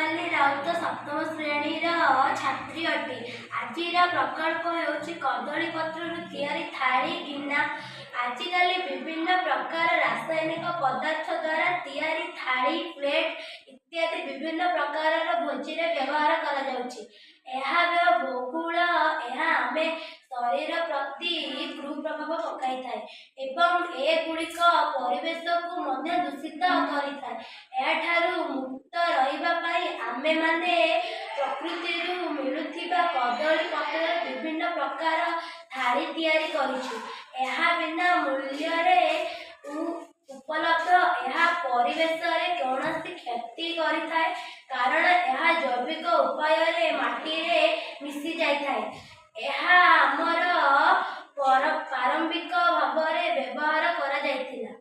रूपाली राउत सप्तम श्रेणी छात्री अटे। आज प्रकल्प होउछि कदली पत्र तैयारी थाली गिना। आजिकल विभिन्न प्रकार रासायनिक पदार्थ द्वारा तैयारी थाली प्लेट इत्यादि विभिन्न प्रकार भोजी व्यवहार करा बहुल आमे शरीर प्रति कुप्रभाव पकाई थाए एवं एगुड़िक परिवेश को दूषित करें। मुक्त रहा आमे माने प्रकृति मिलुथिबा कदली पत्र विभिन्न प्रकार थाली तैयारी करिछु। एहा बिना मूल्य रे उपलब्ध यह परिवेश रे कौनसी क्षति करिथाए कारण यह जैविक उपाय रे माटी रे मिसी जाय थाए। यह हमर पारंपरिक भाव रे व्यवहार करा जायतिला।